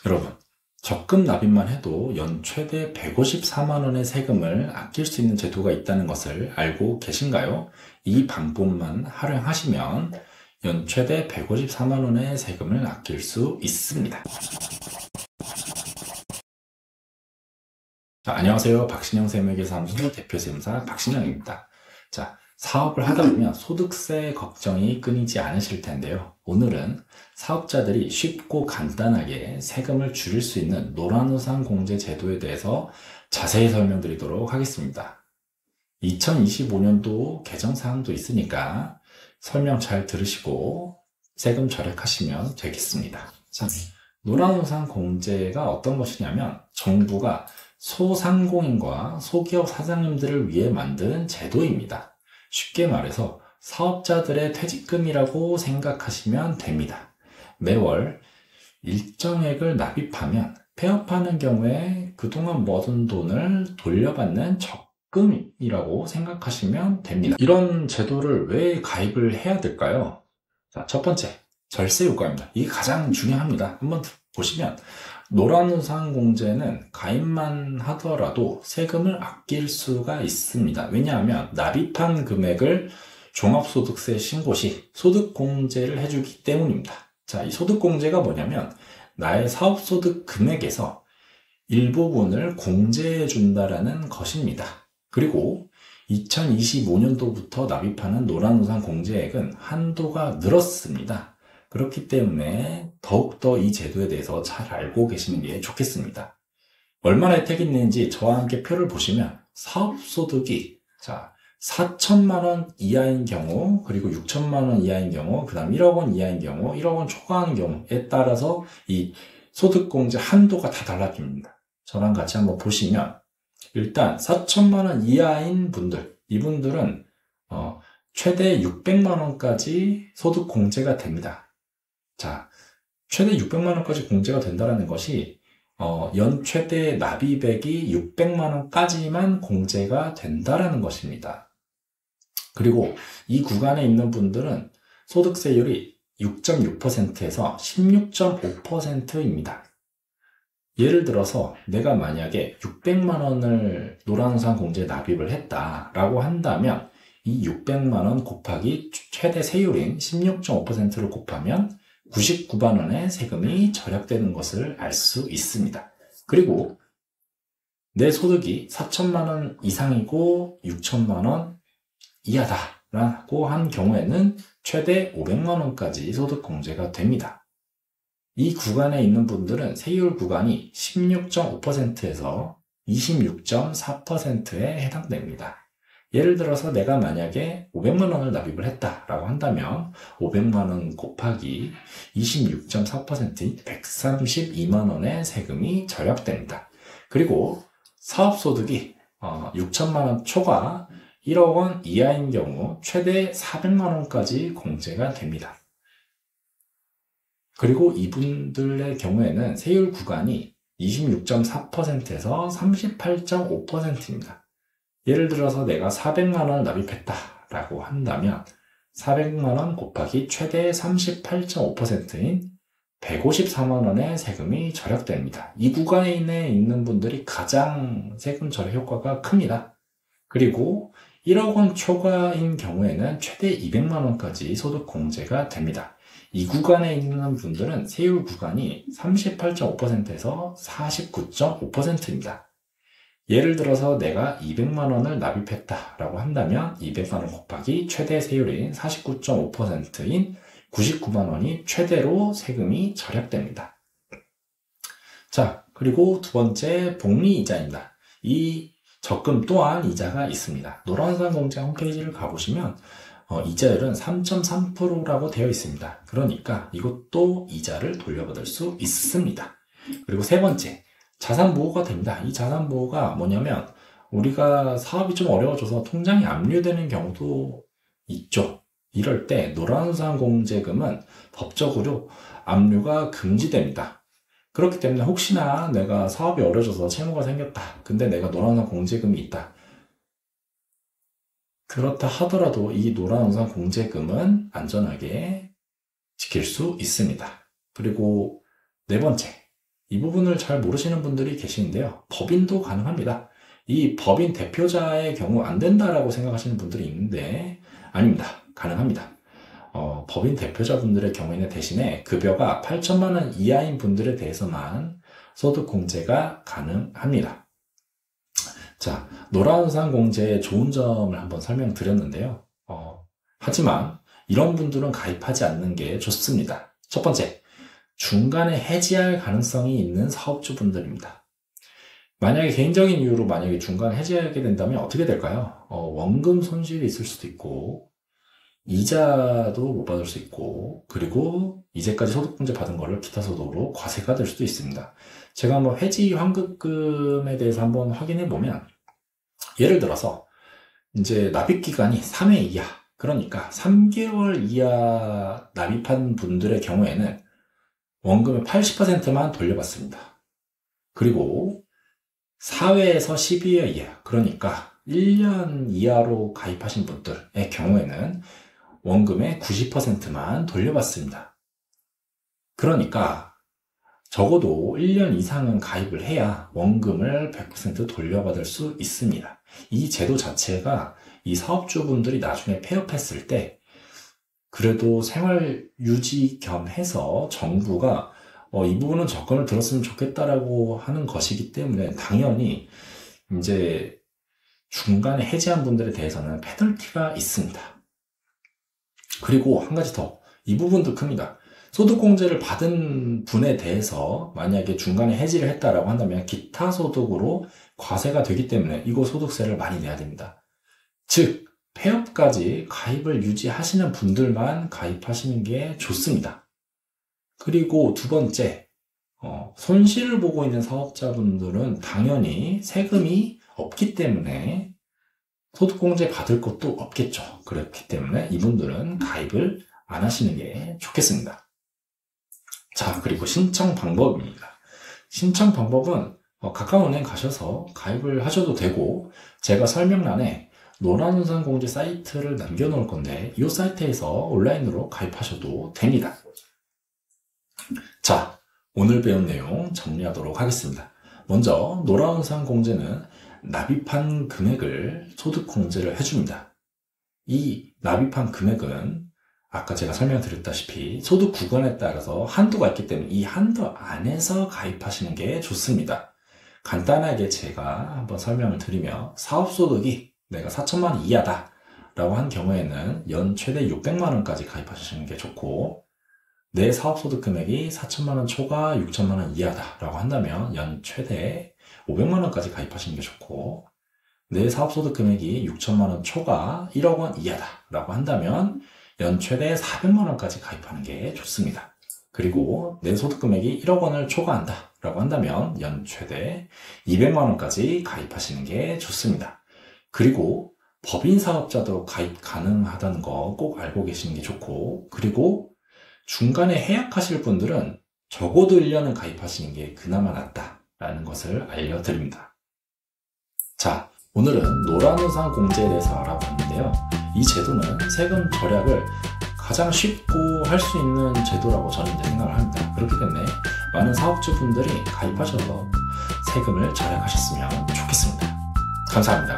여러분, 적금 납입만 해도 연 최대 154만 원의 세금을 아낄 수 있는 제도가 있다는 것을 알고 계신가요? 이 방법만 활용하시면 연 최대 154만 원의 세금을 아낄 수 있습니다. 자, 안녕하세요. 박신영 세무회계사무소 대표세무사 박신영입니다. 자, 사업을 하다 보면 소득세 걱정이 끊이지 않으실 텐데요. 오늘은 사업자들이 쉽고 간단하게 세금을 줄일 수 있는 노란우산 공제 제도에 대해서 자세히 설명드리도록 하겠습니다. 2025년도 개정사항도 있으니까 설명 잘 들으시고 세금 절약하시면 되겠습니다. 자, 노란우산 공제가 어떤 것이냐면 정부가 소상공인과 소기업 사장님들을 위해 만든 제도입니다. 쉽게 말해서 사업자들의 퇴직금이라고 생각하시면 됩니다. 매월 일정액을 납입하면 폐업하는 경우에 그동안 모은 돈을 돌려받는 적금이라고 생각하시면 됩니다. 이런 제도를 왜 가입을 해야 될까요? 자, 첫 번째, 절세 효과입니다. 이게 가장 중요합니다. 한번 보시면 노란우산 공제는 가입만 하더라도 세금을 아낄 수가 있습니다. 왜냐하면 납입한 금액을 종합소득세 신고 시 소득공제를 해주기 때문입니다. 자, 이 소득공제가 뭐냐면 나의 사업소득 금액에서 일부분을 공제해 준다라는 것입니다. 그리고 2025년도부터 납입하는 노란우산 공제액은 한도가 늘었습니다. 그렇기 때문에 더욱더 이 제도에 대해서 잘 알고 계시는 게 좋겠습니다. 얼마나 혜택이 있는지 저와 함께 표를 보시면 사업소득이 4천만 원 이하인 경우, 그리고 6천만 원 이하인 경우, 그 다음 1억 원 이하인 경우, 1억 원 초과하는 경우에 따라서 이 소득공제 한도가 다 달라집니다. 저랑 같이 한번 보시면 일단 4천만 원 이하인 분들, 이분들은 최대 600만 원까지 소득공제가 됩니다. 자, 최대 600만 원까지 공제가 된다는 것이 연 최대 납입액이 600만 원까지만 공제가 된다는 것입니다. 그리고 이 구간에 있는 분들은 소득세율이 6.6%에서 16.5%입니다. 예를 들어서 내가 만약에 600만 원을 노란우산 공제에 납입을 했다라고 한다면 이 600만 원 곱하기 최대 세율인 16.5%를 곱하면 99만 원의 세금이 절약되는 것을 알 수 있습니다. 그리고 내 소득이 4천만 원 이상이고 6천만 원 이하다라고 한 경우에는 최대 500만 원까지 소득공제가 됩니다. 이 구간에 있는 분들은 세율 구간이 16.5%에서 26.4%에 해당됩니다. 예를 들어서 내가 만약에 500만 원을 납입을 했다라고 한다면 500만 원 곱하기 26.4%인 132만 원의 세금이 절약됩니다. 그리고 사업소득이 6천만 원 초과 1억 원 이하인 경우 최대 400만 원까지 공제가 됩니다. 그리고 이분들의 경우에는 세율 구간이 26.4%에서 38.5%입니다. 예를 들어서 내가 400만 원을 납입했다라고 한다면 400만 원 곱하기 최대 38.5%인 154만 원의 세금이 절약됩니다. 이 구간에 있는 분들이 가장 세금 절약 효과가 큽니다. 그리고 1억 원 초과인 경우에는 최대 200만 원까지 소득 공제가 됩니다. 이 구간에 있는 분들은 세율 구간이 38.5%에서 49.5%입니다. 예를 들어서 내가 200만 원을 납입했다라고 한다면 200만 원 곱하기 최대 세율인 49.5%인 99만 원이 최대로 세금이 절약됩니다. 자, 그리고 두 번째 복리이자입니다. 이 적금 또한 이자가 있습니다. 노란우산 공제 홈페이지를 가보시면 이자율은 3.3%라고 되어 있습니다. 그러니까 이것도 이자를 돌려받을 수 있습니다. 그리고 세 번째, 자산보호가 됩니다. 이 자산보호가 뭐냐면 우리가 사업이 좀 어려워져서 통장이 압류되는 경우도 있죠. 이럴 때 노란우산 공제금은 법적으로 압류가 금지됩니다. 그렇기 때문에 혹시나 내가 사업이 어려워져서 채무가 생겼다. 근데 내가 노란우산 공제금이 있다. 그렇다 하더라도 이 노란우산 공제금은 안전하게 지킬 수 있습니다. 그리고 네 번째, 이 부분을 잘 모르시는 분들이 계시는데요. 법인도 가능합니다. 이 법인 대표자의 경우 안 된다라고 생각하시는 분들이 있는데 아닙니다. 가능합니다. 법인 대표자분들의 경우에는 대신에 급여가 8천만 원 이하인 분들에 대해서만 소득공제가 가능합니다. 자, 노란우산공제의 좋은 점을 한번 설명드렸는데요. 하지만 이런 분들은 가입하지 않는 게 좋습니다. 첫 번째, 중간에 해지할 가능성이 있는 사업주분들입니다. 만약에 개인적인 이유로 만약에 중간에 해지하게 된다면 어떻게 될까요? 원금 손실이 있을 수도 있고 이자도 못 받을 수 있고 그리고 이제까지 소득공제 받은 거를 기타 소득으로 과세가 될 수도 있습니다. 제가 한번 해지 환급금에 대해서 한번 확인해 보면 예를 들어서 이제 납입 기간이 3회 이하 그러니까 3개월 이하 납입한 분들의 경우에는 원금의 80%만 돌려받습니다. 그리고 4회에서 12회 이하 그러니까 1년 이하로 가입하신 분들의 경우에는 원금의 90%만 돌려받습니다. 그러니까 적어도 1년 이상은 가입을 해야 원금을 100% 돌려받을 수 있습니다. 이 제도 자체가 이 사업주분들이 나중에 폐업했을 때 그래도 생활 유지 겸 해서 정부가 이 부분은 접근을 들었으면 좋겠다라고 하는 것이기 때문에 당연히 이제 중간에 해지한 분들에 대해서는 페널티가 있습니다. 그리고 한 가지 더, 이 부분도 큽니다. 소득공제를 받은 분에 대해서 만약에 중간에 해지를 했다라고 한다면 기타 소득으로 과세가 되기 때문에 이거 소득세를 많이 내야 됩니다. 즉, 폐업까지 가입을 유지하시는 분들만 가입하시는 게 좋습니다. 그리고 두 번째, 손실을 보고 있는 사업자분들은 당연히 세금이 없기 때문에 소득공제 받을 것도 없겠죠. 그렇기 때문에 이분들은 가입을 안 하시는 게 좋겠습니다. 자, 그리고 신청 방법입니다. 신청 방법은 가까운 은행 가셔서 가입을 하셔도 되고 제가 설명란에 노란우산공제 사이트를 남겨놓을 건데 이 사이트에서 온라인으로 가입하셔도 됩니다. 자, 오늘 배운 내용 정리하도록 하겠습니다. 먼저 노란우산공제는 납입한 금액을 소득공제를 해줍니다. 이 납입한 금액은 아까 제가 설명드렸다시피 소득 구간에 따라서 한도가 있기 때문에 이 한도 안에서 가입하시는 게 좋습니다. 간단하게 제가 한번 설명을 드리면 사업소득이 내가 4천만 원 이하다 라고 한 경우에는 연 최대 600만 원까지 가입하시는 게 좋고 내 사업소득 금액이 4천만 원 초과 6천만 원 이하다 라고 한다면 연 최대 500만 원까지 가입하시는 게 좋고 내 사업소득 금액이 6천만 원 초과 1억 원 이하다 라고 한다면 연 최대 400만 원까지 가입하는 게 좋습니다. 그리고 내 소득 금액이 1억 원을 초과한다 라고 한다면 연 최대 200만 원까지 가입하시는 게 좋습니다. 그리고 법인 사업자도 가입 가능하다는 거 꼭 알고 계시는 게 좋고 그리고 중간에 해약하실 분들은 적어도 1년은 가입하시는 게 그나마 낫다라는 것을 알려드립니다. 자, 오늘은 노란우산공제에 대해서 알아봤는데요. 이 제도는 세금 절약을 가장 쉽고 할 수 있는 제도라고 저는 생각을 합니다. 그렇기 때문에 많은 사업주분들이 가입하셔서 세금을 절약하셨으면 좋겠습니다. 감사합니다.